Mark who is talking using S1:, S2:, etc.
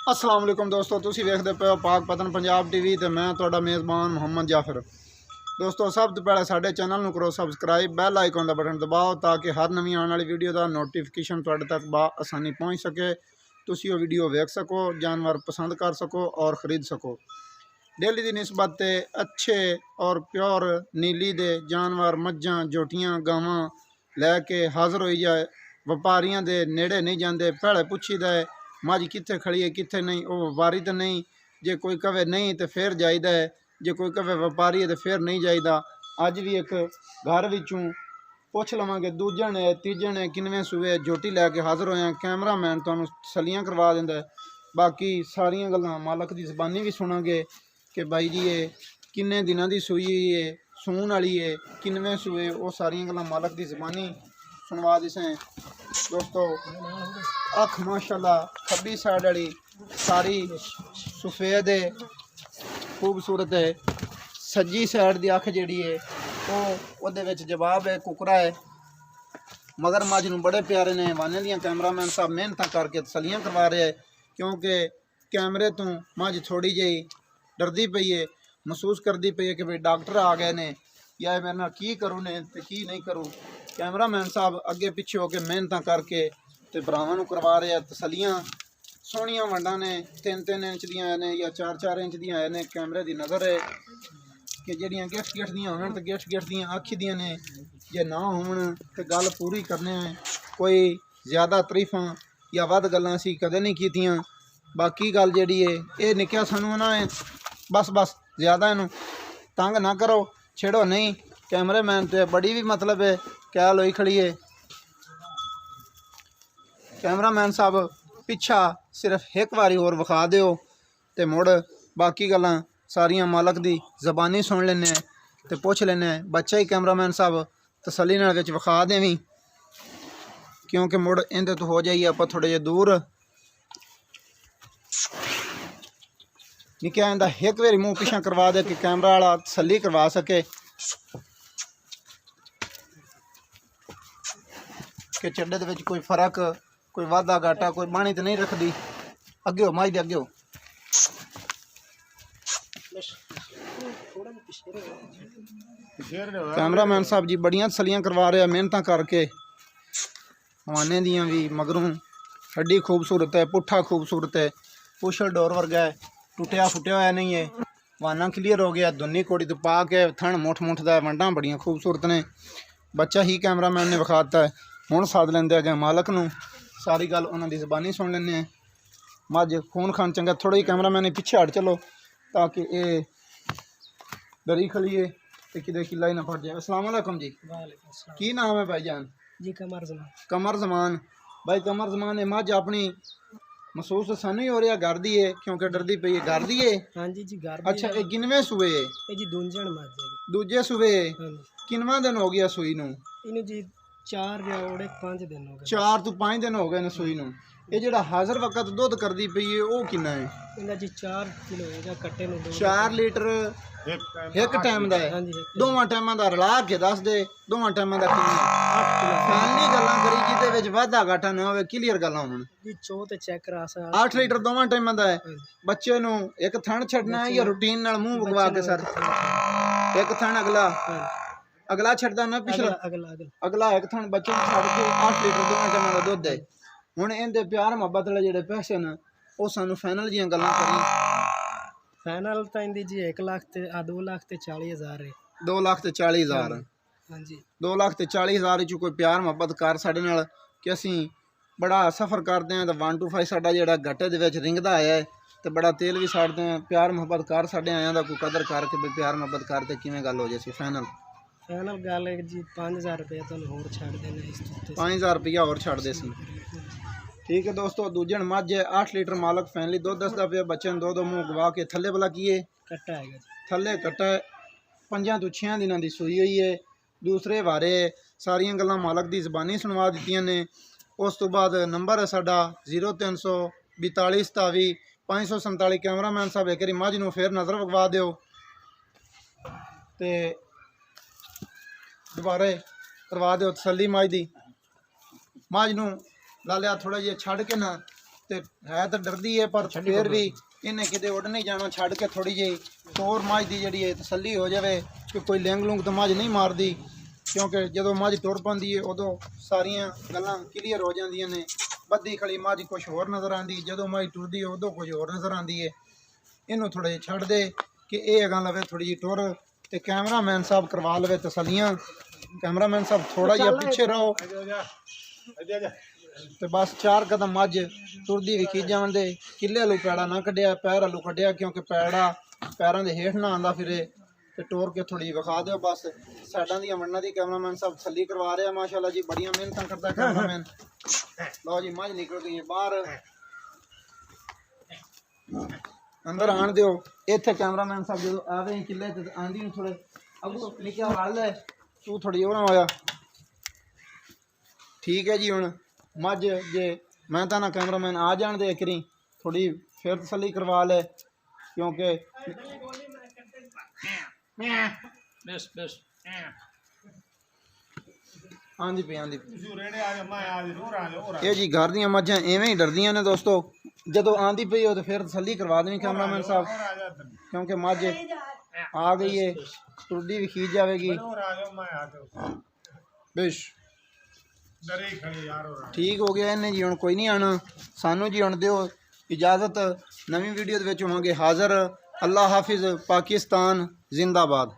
S1: अस्सलाम वालेकुम दोस्तों, तुसी वेखदे पे हो पाक पतन पंजाब टीवी ते मैं तुहाडा मेज़बान मुहम्मद जाफर। दोस्तों सब तो पहले साडे चैनल नूं करो सबसक्राइब, बैल आइकन का बटन दबाओ ताकि हर नवीं आने वाली वीडियो का नोटिफिकेशन तुहाडे तक आसानी पहुँच सके। तुसी वो वीडियो वेख सको, जानवर पसंद कर सको और ख़रीद सको। डेली की निस्बत अच्छे और प्योर नीली दे जानवर मज्जां जोटियां गावां लैके हाज़र हो जाए। व्यापारियों के नेड़े नहीं जाते, पहले पुछी दे मझ कित्थे खड़ी है कित्थे नहीं। वो व्यापारी तो नहीं, जे कोई कवे नहीं तो फिर जाइदा है, जे कोई कवे व्यापारी है तो फिर नहीं जाइदा। अज भी एक घर विचों पुछ लवांगे दूजे ने तीजे ने किनवें सूए जोटी लैके हाज़र होया। कैमरामैन तुहानूं तसल्लियां करवा दिंदा है। बाकी सारियां गल्लां मालक की ज़बानी भी सुनांगे कि बाई जी ये किन्ने दिनां दी सूई है, सून वाली है, किनवें सूए, वो सारियां गल्लां मालक की ज़बानी सुनवा दिसें। दोस्तों अख माशाल्लाह खब्बी साइड वाली सारी सफेद है, खूबसूरत है। सज्जी साइड की अख जी है वो जवाब है कुकरा है। मगर मझ नूं बड़े प्यारे ने वाने दियां कैमरामैन साहब मेहनत करके तसलियां करवा रहे हैं, क्योंकि कैमरे तो मझ थोड़ी जी डरदी पई है, महसूस करती पई है कि भाई डॉक्टर आ गए ने या मेरे नाल की करूँ ने ते की नहीं करूँ। कैमरामैन साहब अगे पिछे होकर मेहनत करके ते भरावां नूं करवा रहे हैं तसलियां। सोहणियां वंडां ने 3-3 इंच दियां ने या 4-4 इंच दियां ने। कैमरे की नज़र है कि ਜਿਹੜੀਆਂ गिफ्ट ਦੀਆਂ ਹੋਣ ਤੇ गिफ्ट ਦੀਆਂ आखी ਦੀਆਂ ने, जे ना होण ते गल पूरी करने। कोई ज़्यादा तरीफां या वध गल्लां असीं कदे नहीं कीतियां। बाकी गल जिहड़ी है ये निक्किया सानूं ना है, बस बस ज़्यादा इनू तंग ना करो, छेड़ो नहीं। कैमरेमैन ते बड़ी भी मतलब है कैल होई खड़ी है। कैमरामैन साहब पिछा सिर्फ एक बारी होर विखा दिओ ते मुड़ बाकी गल्लां सारियां मालक दी ज़बानी सुन लैने ते पुछ लैने। बच्चा ही कैमरामैन साहब तसली नाल विच विखा देवीं, क्योंकि मुड़ इहदे तो हो जाइए आप थोड़े जे दूर। निक्किया इंदा एक बारी मूँह पिछा करवा दे कि कैमरा वाला तसली करवा सके कि चड्डे दे विच कोई फर्क, कोई वाधा घाटा, कोई बाणी तो नहीं रखती। अगे हो माई दे अगे हो। कैमरामैन साहब जी बड़ियां तसलियां करवा रहे हैं मेहनत करके। हवाने दियां भी मगरों हड्डी खूबसूरत है, पुट्ठा खूबसूरत है, पुछल डोर वर्गा है, टुटिया फुटिया होया नहीं है। वाना क्लीयर हो गया, दुन्नी कोड़ी तो पा के थण मुठ मुठ दा, वंडा बड़ियां खूबसूरत ने। बच्चा ही कैमरामैन ने विखाता है। हुण साध लेंदे अगे मालक नूं, सारी गल उन्हां दी ज़बानी सुन लैंदे हैं। मझ खून खान चंगा, थोड़ा ही कैमरामैन पिछे हट चलो ताकि ये डरी खली है तो कि किला ही ना फट जाए। अस्सलाम वालेकुम जी। की नाम है भाईजान?
S2: जी कमर जमान।
S1: कमर जमान भाई, कमर जमान है। मझ अपनी महसूस सानू ही हो रहा घर दी है, क्योंकि डरदी पई है। घर दी है?
S2: हाँ जी जी घर।
S1: अच्छा, ये किनवे सूए है?
S2: ये जी दूंजण मज है।
S1: दूजे सूए है?
S2: हाँ जी।
S1: किनवा दिन हो गया सूई नू?
S2: इन्हें जी 4 या 5 दिन हो गए।
S1: 4 तो 5 दिन हो गए ने सूई नू। ये जिहड़ा हाज़र वक्त दुध करदी पई है वो किन्ना है?
S2: इनका जी 4 किलो होगा कट्टे में।
S1: 4 लीटर एक टाइम का है?
S2: हाँ जी।
S1: दोवां टाइमां दा रला के दस दे, दोवां टाइमां दा किन्ना?
S2: 8 किलो।
S1: फैमिली गल्लां करी जिहदे विच वाधा घाटा ना होवे, क्लीयर गल्लां होण।
S2: जी चो ते चेक करा सा।
S1: 8 लीटर दोवां टाइमां दा है। बच्चे नू एक थण छड्डना है या रूटीन नाल मूँह वगवा के? सर एक थण अगला अगला छड्डदा ना पिछला? अगला एक थण बच्चे नू छड्ड के 8 लीटर दोवां टाइमां दा दुध है। हुण इहदे प्यार मुहब्बत वाले जिहड़े पैसे न वो सानू फाइनल जियां गल्लां करी।
S2: फाइनल तो इंदी जी 1 लाख ते 2 लाख ते 40,000 है।
S1: 2 लाख ते 40,000?
S2: हाँ जी।
S1: 2 लाख ते 40,000 कोई प्यार मुहब्बत कर साडे नाल कि असीं बड़ा सफ़र करते हैं तो 125 साडा जिहड़ा घाटे दे विच रिंगदा आया है तो बड़ा तेल भी साड़ते हैं। प्यार मुहब्बत कर साडे आयां दा कोई कदर करके भी प्यार मुहब्बत करते किवें गल हो जासी फाइनल?
S2: फाइनल गल है जी 5,000 रुपया तुहानूं होर छड्ड देना इस ते।
S1: 5,000 रुपया होर छड्ड दे सी। ठीक है दोस्तों, दूजण मझ 8 लीटर मालक फैमिली दुध दसदा पिया। बच्चे ने दो मूँह गवा के थले वाला की है
S2: कट्टा है
S1: थले कट्टा 5 तो 6 दिनों की सूई हुई है। दूसरे बारे सारियां गल्लां मालक की ज़बानी सुनवा दित्तियां ने। उस तो बाद नंबर है साडा 0342 27 547। कैमरामैन साहब एक बारी मझ नूं फिर नज़र वगवा दिओ ते दोबारे करवा दिओ तसल्ली मझ दी। मझ नूं ला लिया थोड़ा जिहा छड्ड के ना ਤੇ ਹੈ ਤਾਂ ਡਰਦੀ ਹੈ ਪਰ ਫਿਰ ਵੀ ਇਹਨੇ ਕਿਤੇ ਉੱਡ ਨਹੀਂ ਜਾਣਾ, ਛੱਡ ਕੇ ਥੋੜੀ ਜਿਹੀ ਤੋਰ ਮੱਝ ਦੀ ਜਿਹੜੀ ਹੈ ਤਸੱਲੀ ਹੋ ਜਾਵੇ ਕਿ ਕੋਈ ਲਿੰਗ ਲੁੰਗ ਤਾਂ ਮੱਝ ਨਹੀਂ ਮਾਰਦੀ, ਕਿਉਂਕਿ ਜਦੋਂ ਮੱਝ ਤੁਰ ਪੈਂਦੀ ਹੈ ਉਦੋਂ ਸਾਰੀਆਂ ਗੱਲਾਂ ਕਲੀਅਰ ਹੋ ਜਾਂਦੀਆਂ ਨੇ। ਬੱਧੀ ਖੜੀ ਮੱਝ ਕੁਝ ਹੋਰ ਨਜ਼ਰ ਆਉਂਦੀ, ਜਦੋਂ ਮੱਝ ਟੁਰਦੀ ਹੈ ਉਦੋਂ ਕੁਝ ਹੋਰ ਨਜ਼ਰ ਆਉਂਦੀ ਹੈ। ਇਹਨੂੰ ਥੋੜ੍ਹਾ ਜਿਹਾ ਛੱਡ ਦੇ ਕਿ ਇਹ ਅਗਾਂ ਲਵੇ ਥੋੜੀ ਜਿਹੀ ਟੁਰ, ਤੇ ਕੈਮਰਾਮੈਨ ਸਾਹਿਬ ਕਰਵਾ ਲਵੇ ਤਸੱਲੀਆਂ। ਕੈਮਰਾਮੈਨ ਸਾਹਿਬ ਥੋੜਾ ਜਿਹਾ ਪਿੱਛੇ ਰਹੋ ਤੇ ਬਸ 4 ਕਦਮ ਮੱਝ ਤੁਰਦੀ ਵਿਖੀ ਜਾਣ ਦੇ। ਕਿੱਲੇ ਵਾਲੂ ਪੈੜਾ ਨਾ ਕੱਢਿਆ, ਪੈਰ ਵਾਲੂ ਕੱਢਿਆ, ਕਿਉਂਕਿ ਪੈੜਾ ਪੈਰਾਂ ਦੇ ਹੇਠ ਨਾ ਆਉਂਦਾ ਫਿਰੇ। ਤੇ ਟੋਰ ਕੇ ਥੋੜੀ ਵਿਖਾ ਦਿਓ ਬਸ। ਸਾਈਡਾਂ ਦੀਆਂ ਮੰਨਾਂ ਦੀ ਕੈਮਰਾਮੈਨ ਸਾਹਿਬ ਤਸੱਲੀ ਕਰਵਾ ਰਿਹਾ ਮਾਸ਼ਾਅੱਲਾ ਜੀ, ਬੜੀਆਂ ਮਿਹਨਤਾਂ ਕਰਦਾ ਕੈਮਰਾਮੈਨ। ਲਓ ਜੀ ਮੱਝ ਨਿਕਲ ਗਈ ਹੈ ਬਾਹਰ, ਅੰਦਰ ਆਣ ਦਿਓ। ਇੱਥੇ ਕੈਮਰਾਮੈਨ ਸਾਹਿਬ ਜਦੋਂ ਆਵੇ ਕਿੱਲੇ ਤੇ ਆਂਦੀ ਨੂੰ ਥੋੜੇ ਅੱਗੋਂ ਨਿੱਕਿਆ ਵੱਲ ਹੈ, ਤੂੰ ਥੋੜੀ ਉਹ ਨਾ ਹੋਇਆ। ਠੀਕ ਹੈ ਜੀ, ਹੁਣ ਮੱਝ ਜੇ ਮੈਂ ਤਾਂ ਨਾ ਕੈਮਰਾਮੈਨ ਆ ਜਾਣ ਦੇ ਕਰੀ ਥੋੜੀ ਫਿਰ ਤਸੱਲੀ ਕਰਵਾ ਲੈ, ਕਿਉਂਕਿ ਆਂਦੀ ਪਈ ਆਂਦੀ ਇਹ ਜੀ ਘਰ ਦੀਆਂ ਮੱਝਾਂ ਐਵੇਂ ਹੀ ਡਰਦੀਆਂ ਨੇ ਦੋਸਤੋ, ਜਦੋਂ ਆਂਦੀ ਪਈ ਉਹ ਤੇ ਫਿਰ ਤਸੱਲੀ ਕਰਵਾ ਦੇਣੀ ਕੈਮਰਾਮੈਨ ਸਾਹਿਬ, ਕਿਉਂਕਿ ਮੱਝ ਆ ਗਈ ਹੈ ਟੁਰਦੀ ਵੀ ਖੀਜ ਜਾਵੇਗੀ। ਬੇਸ਼ ਠੀਕ ਹੋ ਗਿਆ ਇਹਨੇ ਜੀ, ਹੁਣ ਕੋਈ ਨਹੀਂ ਆਣਾ ਸਾਨੂੰ ਜੀ। ਹੁਣ ਦਿਓ ਇਜਾਜ਼ਤ, ਨਵੀਂ ਵੀਡੀਓ ਦੇ ਵਿੱਚ ਹੋਵਾਂਗੇ ਹਾਜ਼ਰ। ਅੱਲਾ ਹਾਫਿਜ਼, ਪਾਕਿਸਤਾਨ ਜ਼ਿੰਦਾਬਾਦ।